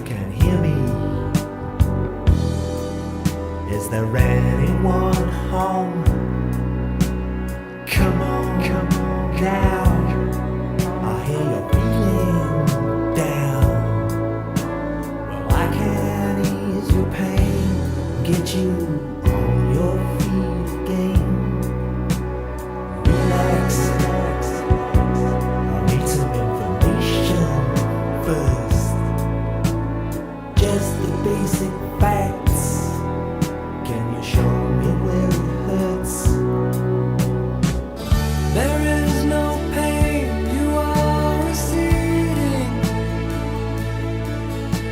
can hear me. Is there anyone home? Come on now. I hear you're feeling down. Well, I can ease your pain, get you on your feet again. Relax. I need some information first. Just the basic fact.